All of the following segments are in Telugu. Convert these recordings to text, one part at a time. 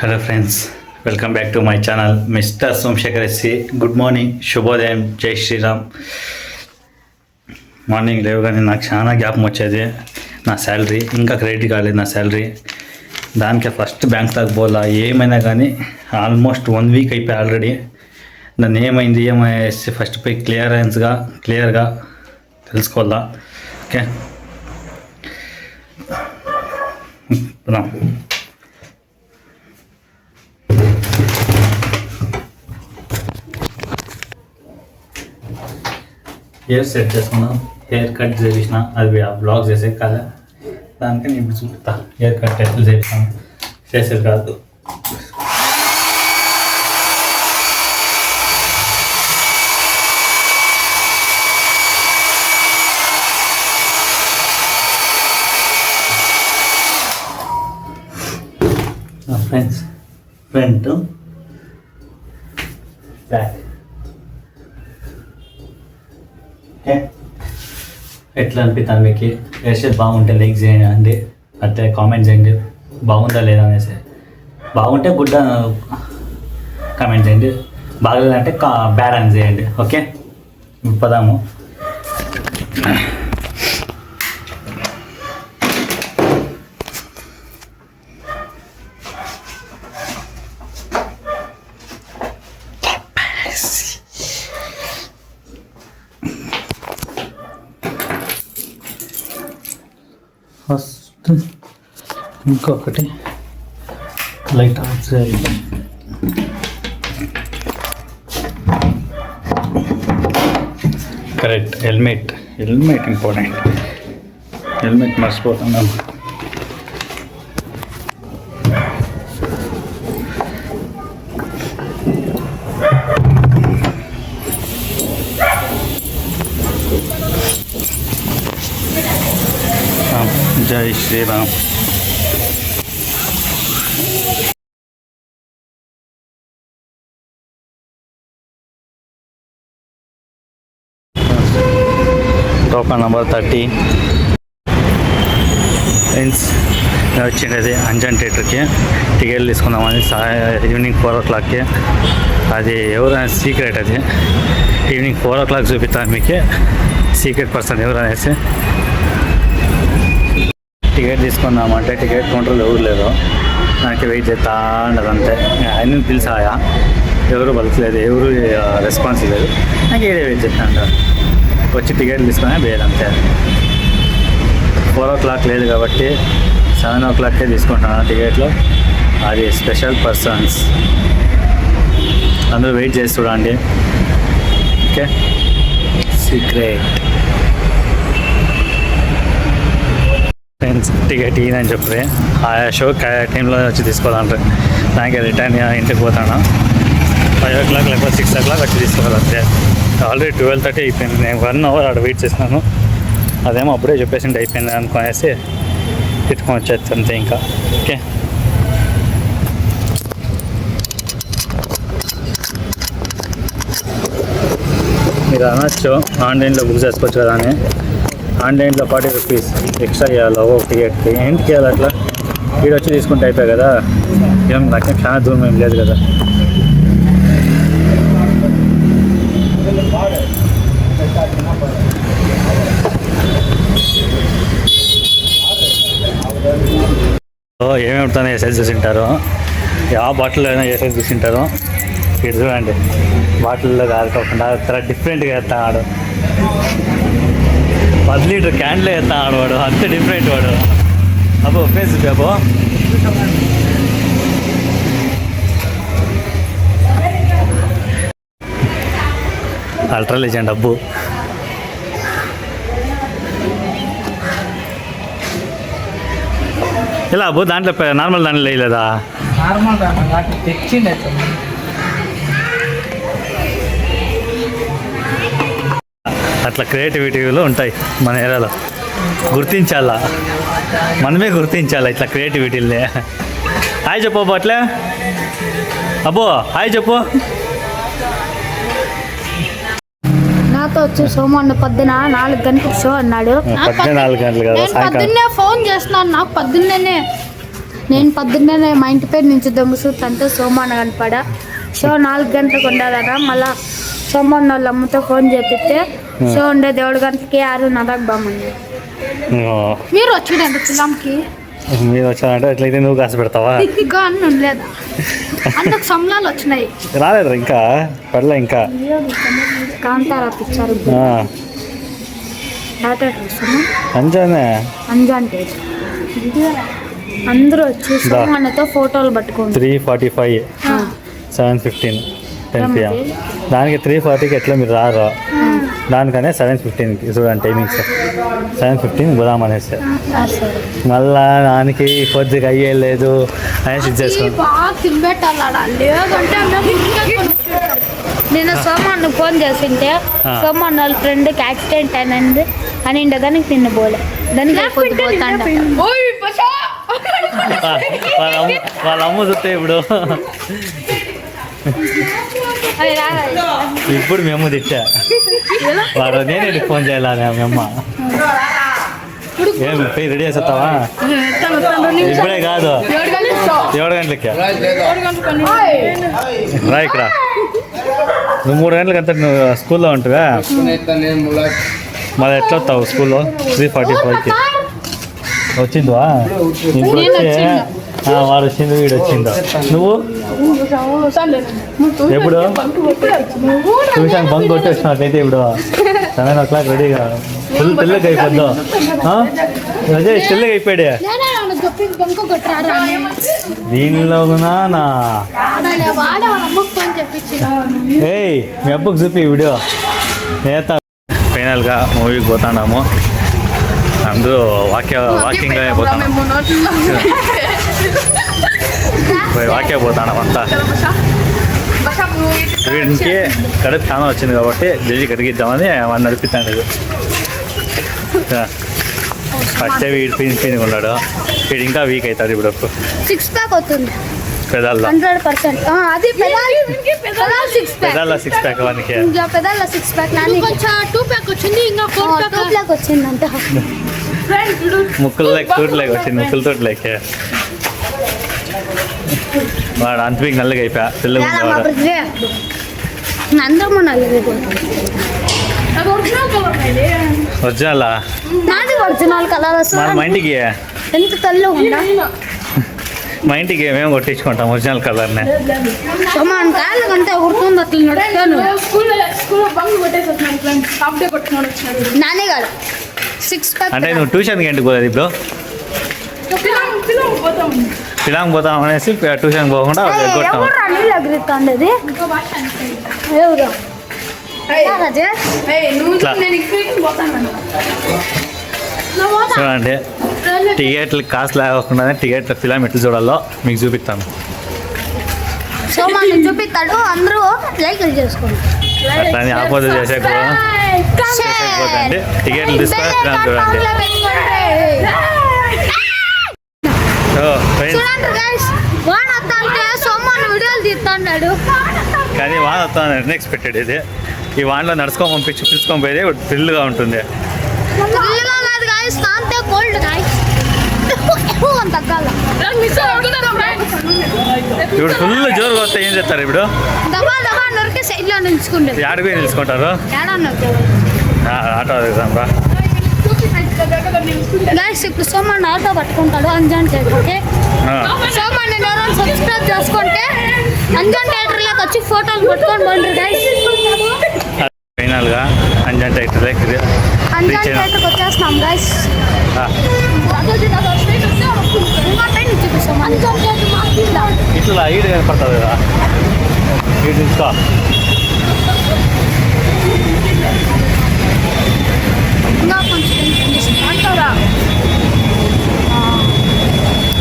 Hello friends, welcome back to my channel mister Somashekar SC. Good morning, శుభోదయం, జై శ్రీరామ్. మార్నింగ్ లేవగానే నాకు చాలా జ్ఞాపకం వచ్చేది నా శాలరీ ఇంకా క్రెడిట్ కాలేదు. నా శాలరీ దానికే ఫస్ట్ బ్యాంక్ దాకా పోలా. ఏమైనా కానీ ఆల్మోస్ట్ 1 వీక్ అయిపోయి ఆల్రెడీ. దాన్ని ఏమైంది ఏమైసి ఫస్ట్ పోయి క్లియర్గా తెలుసుకోవాలా. ఓకే, హెయిర్ సెట్ చేసుకున్నాం, హెయిర్ కట్ చేసిన. అది ఆ బ్లాగ్ చేసే కదా, దానికని ఇప్పుడు చూపిస్తా హెయిర్ కట్ ఎట్లా చేస్తాను. చేసేది కాదు. Friends, front back. ఓకే, ఎట్లా అనిపిస్తాను మీకు? హెయిర్ స్టైల్ బాగుంటే లైక్ చేయండి, అయితే కామెంట్ చేయండి బాగుందా లేదా అనేసి. బాగుంటే గుడ్ కామెంట్ చేయండి, బాగలేదంటే బ్యాడ్ అని చేయండి. ఓకే, పదాము. ఫస్ట్ ఇంకొకటి లైట్ ఆఫ్ చేయాలి. Correct, helmet important. హెల్మెట్ మర్చిపోతున్నాం. Jai Shriram. Token number 30. Friends, వచ్చిండేది అంజన్ థియేటర్కి టికెట్లు తీసుకుందామని. ఈవినింగ్ 4 o'clockకి. అది ఎవరైనా సీక్రెట్, అది ఈవినింగ్ 4 o'clock చూపిస్తాను మీకు. సీక్రెట్ పర్సన్ ఎవరు అనేసి. టికెట్ తీసుకుందామంటే టికెట్ కౌంటర్లో ఎవరు లేరు. నాకు వెయిట్ చేస్తా ఉండదు అంతే. ఆయన పిలిచాయా, ఎవరు పలకలేదు, ఎవరు రెస్పాన్స్ లేదు. నాకు ఏడే వెయిట్ చేస్తా ఉంటారు. వచ్చి టికెట్లు తీసుకునే వేయదు అంతే. 4 o'clock లేదు కాబట్టి 7 o'clockకే తీసుకుంటున్నాను టికెట్లు. అది స్పెషల్ పర్సన్స్, అందరూ వెయిట్ చేసి చూడండి. Okay, secret. ఫ్రెండ్స్, టికెట్ ఈయనని చెప్పి ఆ షో టైంలో వచ్చి తీసుకోవాలంటారు. దానికి రిటర్న్ ఇంటికి పోతాను 5 o'clock లేకపోతే 6 o'clock వచ్చి తీసుకోవాలంటే. ఆల్రెడీ 12:30 అయిపోయింది. నేను 1 hour అక్కడ వెయిట్ చేసినాను. అదేమో అప్పుడే చెప్పేసి అయిపోయింది అనుకునేసి తిట్టుకొని వచ్చేది అంతే ఇంకా. ఓకే, మీరు అనొచ్చు ఆన్లైన్లో బుక్ చేసుకోవచ్చు కదా అని. ఆన్లైన్లో 40 rupees ఎక్స్ట్రా ఇవ్వాలి ఒక టికెట్కి. ఏంటికి ఇవ్వాలి అట్లా? వీడు వచ్చి తీసుకుంటే అయిపోయాయి కదా. ఏం నాకేం చాలా దూరం ఏం లేదు కదా. ఏమేమిటానో ఏ సైజ్ చూసింటారు, ఆ బాటిల్లో అయినా ఏ సైజ్ చూసింటారు. ఇటు చూడండి, బాటిల్లో కాదుకోకుండా చాలా డిఫరెంట్గా వేస్తాడు. 10 లీటర్ క్యాన్లో వేస్తాడు వాడు, అంతే డిఫరెంట్ వాడు. అబ్బో ఫేస్ బాబో. అల్ట్రా లెజెండ్ అబ్బు. ఇలా అబ్బు దాంట్లో నార్మల్ దాంట్లో వేయలేదా? అట్లా క్రియేటివిటీలో ఉంటాయి మన ఏరియాలో. గుర్తించాలా, మనమే గుర్తించాలా ఇట్లా క్రియేటివిటీలే. హాయ్ చెప్పు అబ్బో, అట్లే అబ్బో హాయ్ చెప్పు. నాతో వచ్చి సోమవారం పొద్దున 4 గంటలకు షో అన్నాడు. 4 గంటలు కదా, పొద్దున్నే ఫోన్ చేస్తున్నాను, నాకు పొద్దున్నే నేను పొద్దున్నే మా ఇంటి పేరు నుంచి దొంగ చూస్తుంటే సోమన్న కనపడా. షో 4 గంటలకు ఉండదట. మళ్ళా సోమన్న వాళ్ళ అమ్మతో ఫోన్ చేపిస్తే షో ఉండేది 7 గంటలకి 6:30 బాగుంది. మీరు వచ్చిండండి ఫిలంకి. మీరు వచ్చానంటే ఎట్లయితే నువ్వు కాసు పెడతావా? ఇంకా అన్నీ ఉండలేదా? అందుకు సంబలాలు వచ్చినాయి. రాలేదు ఇంకా పడలే ఇంకా. కాంతారా పిక్చర్ అంజానే అంటే అందరూ వచ్చి సోమన్నతో ఫోటోలు పట్టుకోండి. 3:45 7:15 10 PM. దానికి 3:40కి ఎట్లా మీరు రారు, దానికనే 7:15కి చూడండి టైమింగ్స్. 7:15 పోదాం అనేసి మళ్ళా దానికి కొద్దిగా అయ్యేలేదు అనేసి ఇచ్చేసుకోండి. నేను సోమన్న ఫోన్ చేసింటే సోమన్న వాళ్ళ ఫ్రెండ్కి యాక్సిడెంట్ అయినది అని దానికి నిన్న పోలే దానికి వాళ్ళ అమ్మ చూస్తే ఇప్పుడు మేము తిట్టా వాడు నేను ఫోన్ చేయాలి అమ్మ. ఏం రెడీ చేస్తావా? ఇప్పుడే కాదు 7 గంటలకి రా. ఇక్కడ నువ్వు 3 గంటలకి అంతా నువ్వు స్కూల్లో ఉంటావా? మళ్ళీ ఎట్లా వస్తావు స్కూల్లో? 3:45కి వచ్చిందివా? ఇప్పుడు వచ్చి వాడు వచ్చిండు వీడు వచ్చిండు. నువ్వు ఎప్పుడు ట్యూషన్ బంక్ కొట్టి వచ్చినట్టయితే ఇప్పుడు 7 o'clock రెడీగా ఫుల్ తెల్లగా అయిపోద్దు. అదే తెల్లగా అయిపోయాడే దీనిలో ఏయ్ మీ అబ్బకు చూపి వీడియో నేత. ఫైనల్గా మూవీకి పోతున్నాము. అందరూ వాకింగ్ పోతున్నాం. వాకే పోతున్నాం అంతా. వీడికి కడుపు చాలా వచ్చింది కాబట్టి జల్లి కడిగిద్దామని వాడిని నడిపిస్తాను. ఫస్ట్ వీడు పీని ఉన్నాడు. వీడు ఇంకా వీక్ అవుతాడు. ఇప్పుడు 6 pack అవుతుంది పెదాల్లో 100%. అది పెదాల్లో 6 pack వానికి. పెదాల్లో 6 pack 2 pack వచ్చింది. ఇంకా 4 pack వచ్చింది అంట. ముక్కులు తోటి వచ్చింది. ముక్కులు తోటి లేకే వాడు అంతవీకి నల్లగా అయిపోయా. తెల్లగా ఒరిజినల్ ఒరిజినల్ కలర్ మా ఇంటికి ఎంత తెల్ల ఉందా? మా ఇంటికి మేము కొట్టించుకుంటాం ఒరిజినల్ కలర్నే. అంతే ఉడుతుంది అట్లా నానే కాదు 6 pack. అంటే నువ్వు ట్యూషన్కి ఎందుకు పోలేదు? ఇప్పుడు ఫిలాంగ్ పోతాం అనేసి ట్యూషన్ పోకుండా చూడండి టికెట్లు కాస్ట్ లేకుండా టికెట్ ఫిలాం ఎట్లు చూడాలో మీకు చూపిస్తాను. చూపిస్తాడు అందరూ లైక్ చేసుకోండి. అట్లా ఆపోజిట్ చేసేకపోతే టికెట్లు తీసుకొని ఫిలాం చూడండి. కానీ వాన వస్తాను ఎక్స్పెక్టెడ్. ఇది ఈ వానలో నడుచుకొని పిలుచుకొని పోయేది థ్రిల్గా ఉంటుంది. ఇప్పుడు ఫుల్ జోరుగా వస్తే ఏం చేస్తారు? ఇప్పుడు ఆడిపోయి నిలుచుకుంటారు. ఆటో రా. ఇప్పుడు సోమన్న ఆటో పట్టుకుంటాడు అంజాన్ థియేటర్కి. సోమన్న సబ్స్క్రైబ్ చేసుకుంటే అంజాన్ థియేటర్లోకి వచ్చి ఫోటోలు పట్టుకొని పోండి గైస్. ఫైనల్గా అంజాన్ థియేటర్కి వచ్చేస్తున్నాం గైస్. ఇట్లా ఈడు కనపడుతుంది కదా, ఈడు తీసుకో.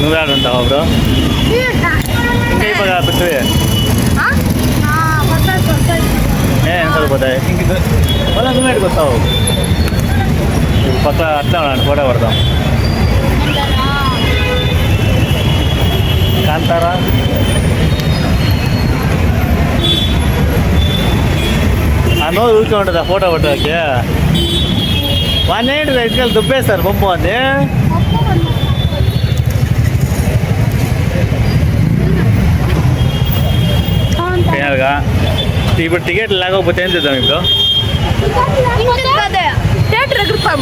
నువ్వు ఆడు ఉంటావు బ్రో? ఇంకా పెద్దవే ఎంత పోతాయి ఇంక మళ్ళీ నువ్వు ఎక్కడికి వస్తావు? పక్క అట్లా ఉన్నాడు ఫోటో పడతాం. కాంతారా ఆ నోరు ఊరికే ఉంటుంది ఆ ఫోటో పట్టడానికి. వాడిని ఏంటి దగ్గర దుబ్బేస్తారు బొమ్మ అని. ఇప్పుడు టికెట్ లేకపోతే ఏం చేద్దాం ఇప్పుడు? థియేటర్ ఎగురుతాం,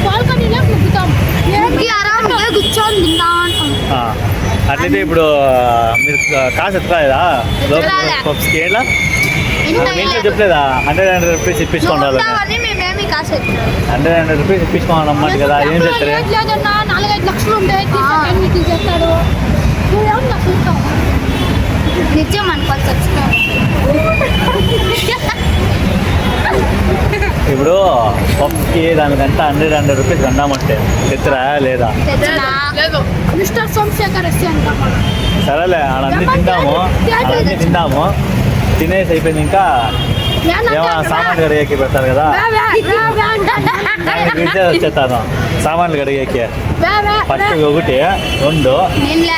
బాల్కనీలో కూర్చొని తిందాం. అట్లయితే ఇప్పుడు మీరు కాసు ఎత్తుకోలేదా పబ్స్కి? ఎలా ఇంట్లో చెప్పలేదా? 100 రూపీస్ ఇప్పించుకోండి వాళ్ళు. 100 రూపీస్ ఇప్పించుకోవాలి అన్నమాట కదా. ఏం చేస్తారు? 4-5 లక్షలు ఉంటాయి చేస్తాడు. నిజం అనుకోవచ్చు. ఇప్పుడు పబ్స్కి దానికంతా 100 రూపీస్ కన్నామంటే తెచ్చరా లేదా? మిస్టర్ సోమశేఖర్ ఎస్సీ అంటాం. సరేలే అన్నీ తిందాము. తినేసి అయిపోయింది ఇంకా ఏమన్నా సామాన్లు కడిగేకి పెడతారు కదా, వచ్చేస్తాను. సామాన్లు కడిగేకి ఫస్ట్ 1, 2,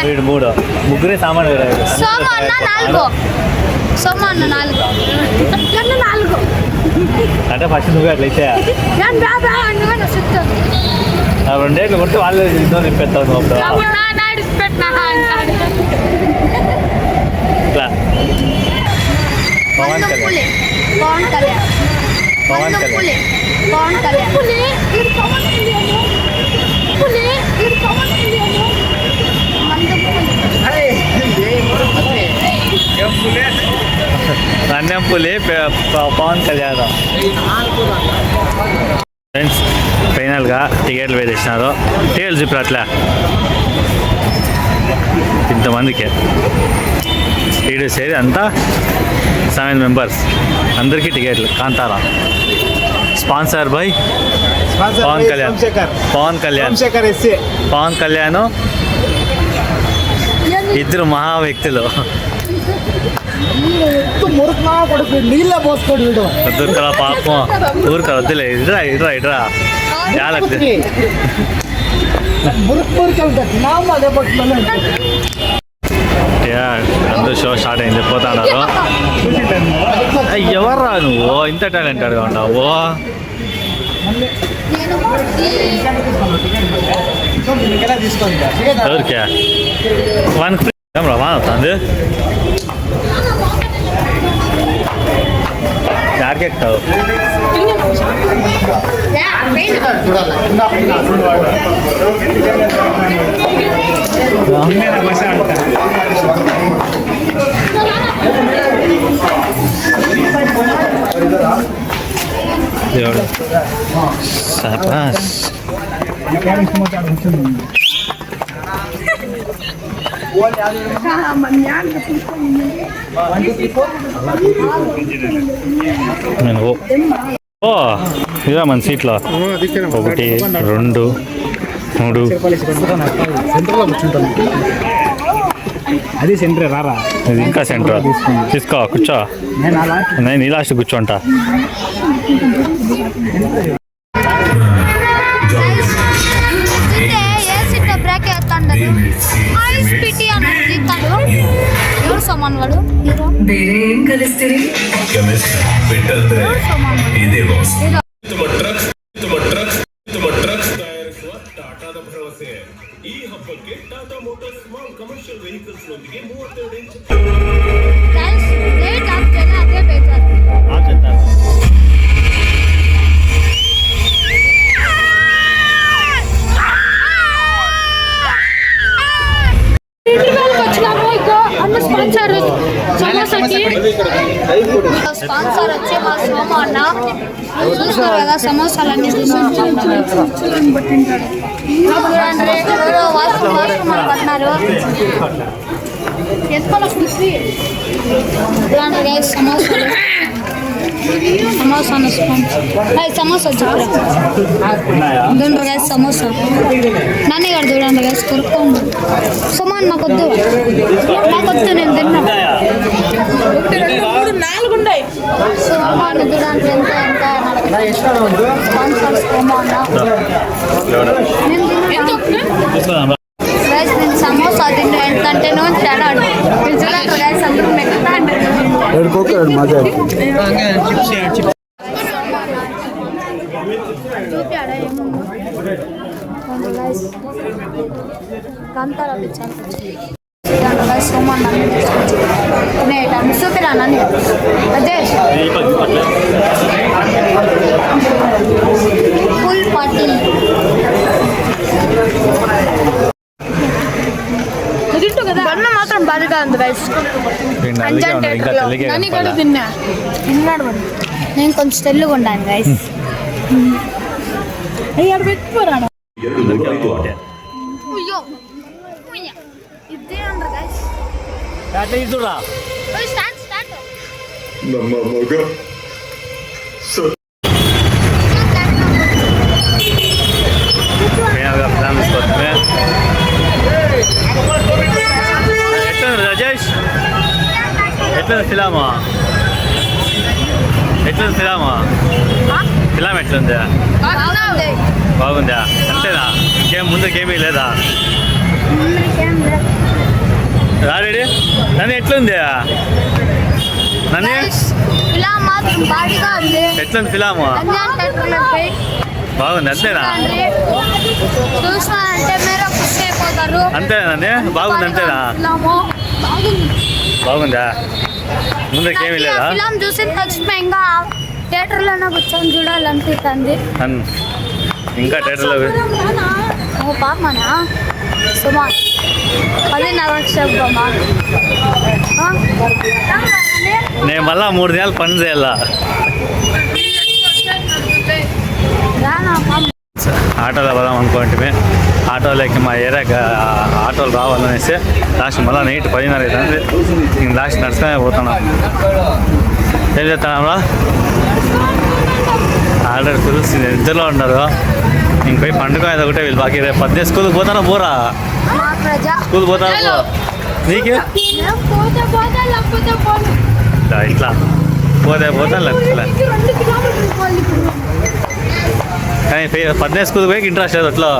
వీడు 3, ముగ్గురే సామాన్లు కడిగేకి. అంటే ఫస్ట్ నువ్వు అట్లయితే 2 ఏళ్ళు కొట్టి వాళ్ళు ఇంట్లో నింపెత్తావు నువ్వు. ఇట్లా పవన్ కళ్యాణ్ అన్నంపులి పవన్ కళ్యాణ్. ఫ్రెండ్స్ ఫైనల్గా టికెట్లు వేసేసినారు. టికెట్లు చూపారు అట్లా ఇంతమందికి టీడీ సేరి అంతా 7 మెంబర్స్ అందరికీ టికెట్లు. Kantara sponsor by Pawan Kalyan. పవన్ కళ్యాణ్ ఇద్దరు మహా వ్యక్తులు. నీళ్ళ పోసుకోడు వద్దురా పాపం, ఊరికా వద్దులే. ఇట్రా అందరూ షో స్టార్ట్ అయింది, పోతాడారు. ఎవర్రా నువ్వు ఇంత టాలెంటెడ్గా ఉన్నావు? ఎవరికే వానికి రా వాన్ అవుతుంది. యాడికెక్తావు? Sapas. ఓ ఇదా మన సీట్లో 1, 2, 3. అది సెంటర్ రారా? ఇది ఇంకా సెంటర్. తీసుకో కూర్చో. నేను ఈ లాస్ట్ కూర్చోంటా. ಈ ಹಬ್ಬಕ್ಕೆ Tata motors small commercial vehicles ನೊಂದಿಗೆ 32 ಇಂಚ್ స్పాన్సర్ వచ్చి మా సోమ అన్న చూస్తారు కదా. సమోసాలన్నీ పట్టినారు. సమోసా చెప్పరా? చూడండి గైస్ సమోసా. నాన్న గారు చూడండి గైస్ కొరుక్కోండి. సుమాన్ మాకొద్దు, నేను తిన్నా. సుమాన్ చూడండి ఎంత స్పాన్సర్ గైస్. నేను సమోసా తిన్నా ఎంతంటే నూనె చాలా చూడండి గైస్. అందరూ మెక్కుతా అంటారు. కాంతారా పిచ్చాను సోమన్ చూపిరానా అదే ఫుల్ పార్టీ గన్న మాత్రం బాగా ఉంది గైస్ తిన్నాడు నేను కొంచెం తెల్లుగా ఉన్నాను గైస్ ఇదే అంటారు గైస్ స్టార్ట్ స్టార్ట్ ನಮ್ಮ ಮಗ ఎట్లుంది రాజేష్ ఎట్లుంది ఫిలామా ఫిలాం ఎట్లుంది బాగుందా అంతేనా ఇంకేం ముందుకేమీ లేదా రాడీ నన్ను ఎట్లుంది నన్ను ఇలా మాత్రం బాడీగా ఉంది ఎట్లుంది ఫిలాము బాగుంది అంతేనా చూసానంటే మీరు ఖుషి అయిపోతారు అంతేనా నన్ను బాగుంది అంతేనా బాగుందా ముందుకేమీ లేదా ఫిలం చూసి తక్షణ ఇంకా థియేటర్లోనే కూర్చొని చూడాలనిపిస్తుంది ఇంకా థియేటర్లో ఓ పాపమనా సుమా 10:30 చెప్పమ్మా నేను మళ్ళా 3 నెలలు పని చేయాలా ఆటోలో పోదాం అనుకోండి ఆటోలోకి మా ఏరియాకి ఆటోలు రావాలనేసి లాస్ట్ మళ్ళీ నైట్ 10:30 అవుతుంది నేను లాస్ట్ నడుచుకునే పోతున్నాం ఏం చేస్తానమ్మా ఆల్రెడీ ఫుల్ నిద్రలో ఉన్నారు ఇంకోయి పండుగ అది ఒకటే వీళ్ళు బాకీ రేపు 10 స్కూల్కి పోతారా పోరా స్కూల్ పోతారా నీకే ఇట్లా పోతే లేకపోతే కానీ 10 స్కూల్కి పోయి ఇంట్రెస్ట్ లేదు అట్లా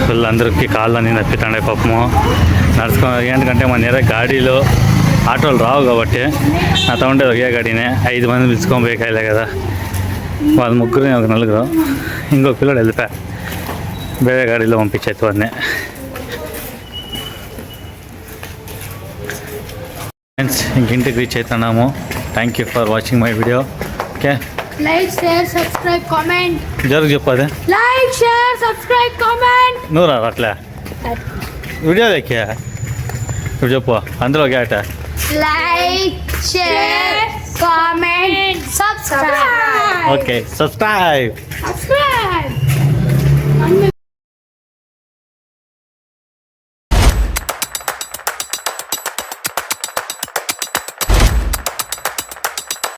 ఫుల్ అందరికి కాళ్ళని నప్పితాండే పాపము నడుచుకో ఎందుకంటే మన నేర గాడీలో ఆటోలు రావు కాబట్టి నాతో ఉండేది ఒకే గాడీనే 5 మంది పిలుచుకొని పోయి కాయలే కదా వాళ్ళు ముగ్గురు ఒక నలుగురు ఇంకొక పిల్లడు వెళ్ళిపోయా వేరే గాడీలో పంపించేది వాడిని ఫ్రెండ్స్ ఇంటికి రీచ్ అవుతున్నాము thank you for watching my video okay like share subscribe comment జరుగు చెప్పదే లైక్ షేర్ సబ్స్క్రైబ్ కామెంట్ నువ్వు రా అట్లా వీడియో లేకే ఇప్పుడు చెప్పు అందులో గేట like share comment subscribe okay subscribe